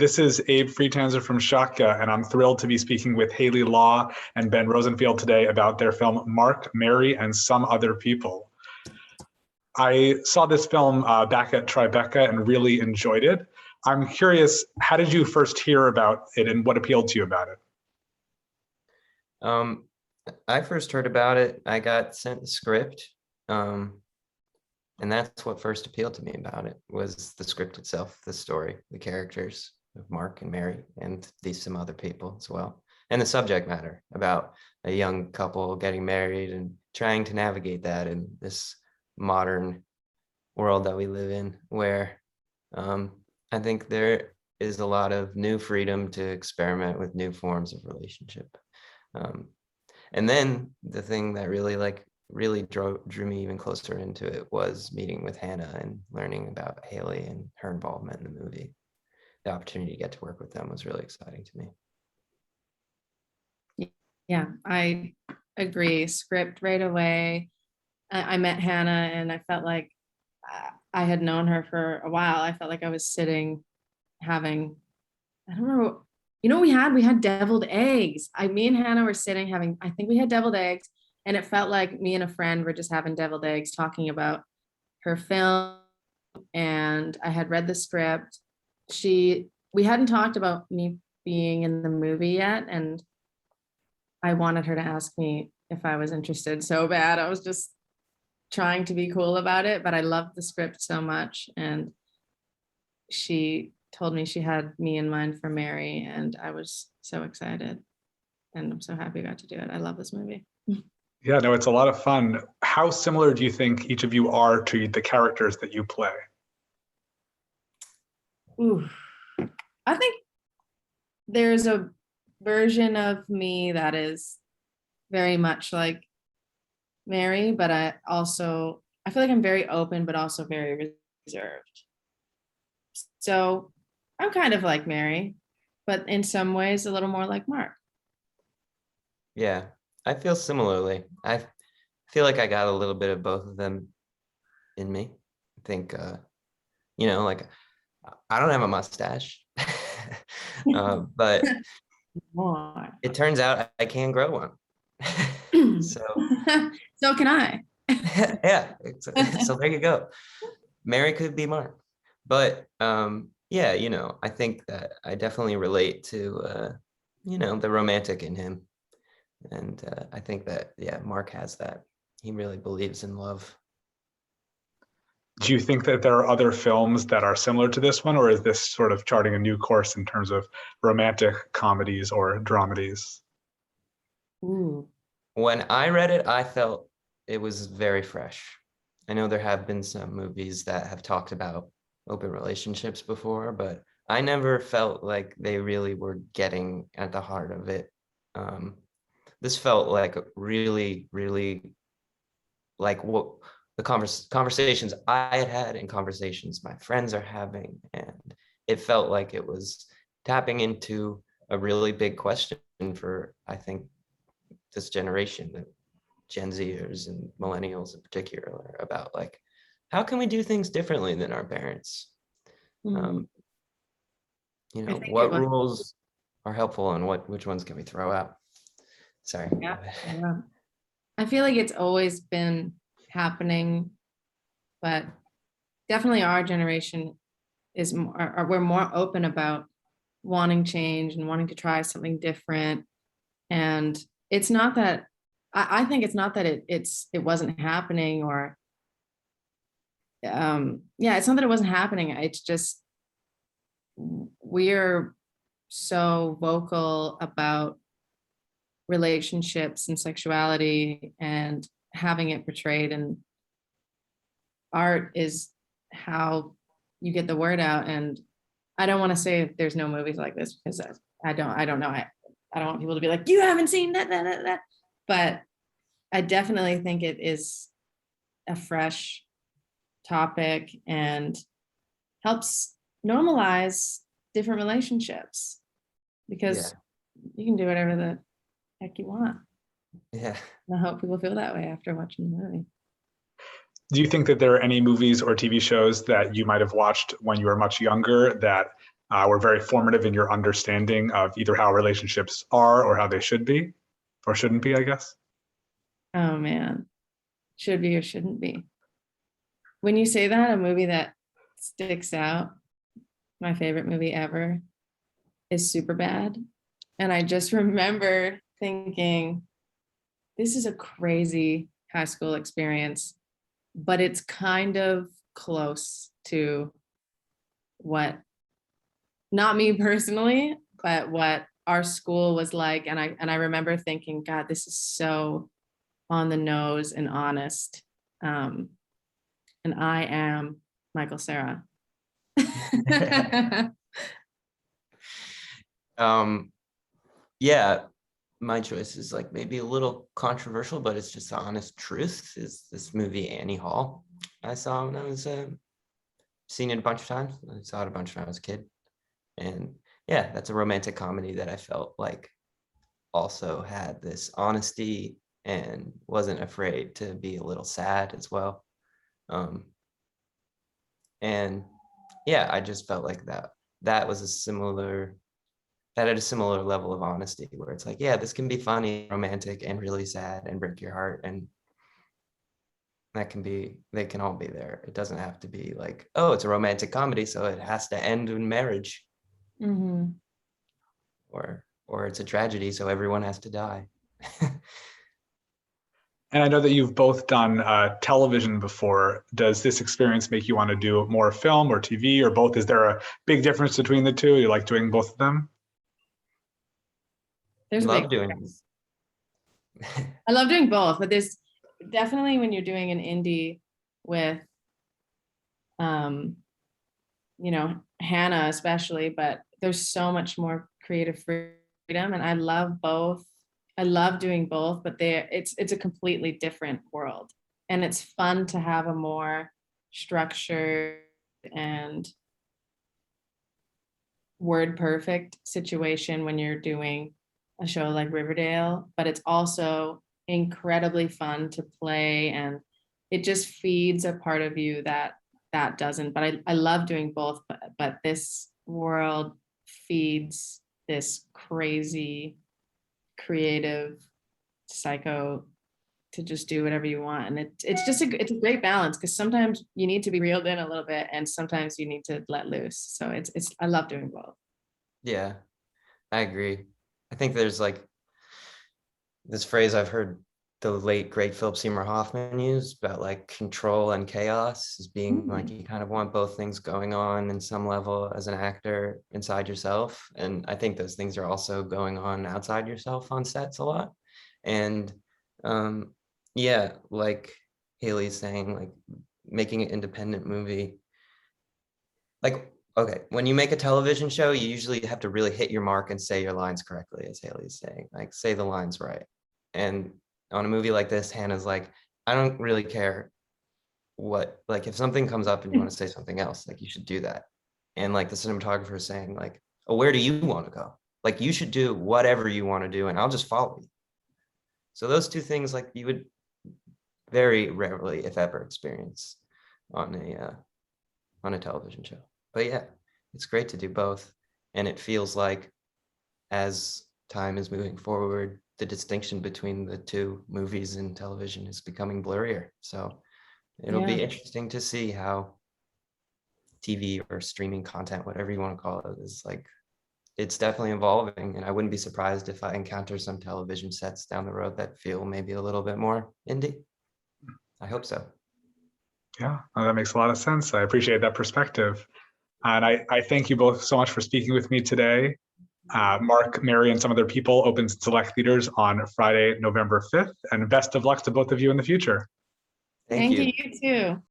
This is Abe Friedtanzer from ShockYa, and I'm thrilled to be speaking with Hayley Law and Ben Rosenfield today about their film Mark, Mary, and Some Other People. I saw this film back at Tribeca and really enjoyed it. I'm curious, how did you first hear about it and what appealed to you about it? I first heard about it, I got sent the script, and that's what first appealed to me about it, was the script itself, the story, the characters of Mark and Mary, and some other people as well. And the subject matter about a young couple getting married and trying to navigate that in this modern world that we live in, where I think there is a lot of new freedom to experiment with new forms of relationship. And then the thing that really drew me even closer into it was meeting with Hannah and learning about Hayley and her involvement in the movie. The opportunity to get to work with them was really exciting to me. Yeah, I agree. Script right away. I met Hannah and I felt like I had known her for a while. I felt like I was sitting having, I don't remember, we had deviled eggs. Me and Hannah were sitting I think we had deviled eggs, and it felt like me and a friend were just having deviled eggs talking about her film, and I had read the script. We hadn't talked about me being in the movie yet, and I wanted her to ask me if I was interested so bad. I was just trying to be cool about it, but I loved the script so much, and she told me she had me in mind for Mary, and I was so excited, and I'm so happy I got to do it. I love this movie. Yeah, no, it's a lot of fun. How similar do you think each of you are to the characters that you play? Ooh, I think there's a version of me that is very much like Mary, but I feel like I'm very open, but also very reserved. So I'm kind of like Mary, but in some ways a little more like Mark. Yeah, I feel similarly. I feel like I got a little bit of both of them in me. I think, like, I don't have a mustache, but it turns out I can grow one. So can I. Yeah, so there you go. Mary could be Mark. But yeah, I think that I definitely relate to, the romantic in him. And I think that, yeah, Mark has that. He really believes in love. Do you think that there are other films that are similar to this one, or is this sort of charting a new course in terms of romantic comedies or dramedies? Ooh. When I read it, I felt it was very fresh. I know there have been some movies that have talked about open relationships before, but I never felt like they really were getting at the heart of it. This felt like really, really like what the conversations I had and conversations my friends are having. And it felt like it was tapping into a really big question for, I think, this generation, the Gen Zers and millennials in particular, about like, how can we do things differently than our parents? Mm-hmm. What rules are helpful and which ones can we throw out? Sorry. Yeah. I feel like it's always been happening, but definitely our generation we're more open about wanting change and wanting to try something different. And it's not that I think it's not that it wasn't happening, or it's not that it wasn't happening. It's just we're so vocal about relationships and sexuality and having it portrayed, and art is how you get the word out. And I don't want to say there's no movies like this, because I don't know. I don't want people to be like, you haven't seen that. But I definitely think it is a fresh topic and helps normalize different relationships, because you can do whatever the heck you want. Yeah. And I hope people feel that way after watching the movie. Do you think that there are any movies or TV shows that you might have watched when you were much younger that were very formative in your understanding of either how relationships are or how they should be, or shouldn't be, I guess? Oh man, should be or shouldn't be. When you say that, a movie that sticks out, my favorite movie ever, is Superbad. And I just remember thinking, this is a crazy high school experience, but it's kind of close to what, not me personally, but what our school was like. And I remember thinking, God, this is so on the nose and honest. And I am Michael Cera. Yeah, my choice is like maybe a little controversial, but it's just the honest truth. Is this movie Annie Hall? I saw when I was seen it a bunch of times. I saw it a bunch when I was a kid, and yeah, that's a romantic comedy that I felt like also had this honesty and wasn't afraid to be a little sad as well. And yeah, I just felt like that was that had a similar level of honesty where it's like, yeah, this can be funny, romantic, and really sad and break your heart. And they can all be there. It doesn't have to be like, oh, it's a romantic comedy, so it has to end in marriage. Mm-hmm. Or it's a tragedy, so everyone has to die. And I know that you've both done television before. Does this experience make you want to do more film or TV or both? Is there a big difference between the two? You like doing both of them? There's a Love big, doing this. I love doing both, but there's definitely when you're doing an indie with, Hannah especially, but there's so much more creative freedom, and I love both. I love doing both, but it's a completely different world, and it's fun to have a more structured and word perfect situation when you're doing a show like Riverdale, but it's also incredibly fun to play, and it just feeds a part of you that doesn't. But I love doing both, but this world feeds this crazy creative psycho to just do whatever you want, and it's just it's a great balance, because sometimes you need to be reeled in a little bit and sometimes you need to let loose. So it's I love doing both. Yeah, I agree. I think there's like this phrase I've heard the late great Philip Seymour Hoffman use about like control and chaos as being like you kind of want both things going on in some level as an actor inside yourself. And I think those things are also going on outside yourself on sets a lot. And yeah, like Hayley's saying, like making an independent movie, like, okay, when you make a television show, you usually have to really hit your mark and say your lines correctly, as Hayley's saying, like say the lines right. And on a movie like this, Hannah's like, I don't really care what, like if something comes up and you want to say something else, like you should do that. And like the cinematographer is saying like, oh, where do you want to go? Like you should do whatever you want to do and I'll just follow you. So those two things like you would very rarely, if ever, experience on a television show. But yeah, it's great to do both. And it feels like as time is moving forward, the distinction between the two, movies and television, is becoming blurrier. So it'll be interesting to see how TV or streaming content, whatever you want to call it, is like, it's definitely evolving. And I wouldn't be surprised if I encounter some television sets down the road that feel maybe a little bit more indie. I hope so. Yeah, that makes a lot of sense. I appreciate that perspective. And I thank you both so much for speaking with me today. Mark, Mary, and some other people opens in select theaters on Friday, November 5th. And best of luck to both of you in the future. Thank you. You too.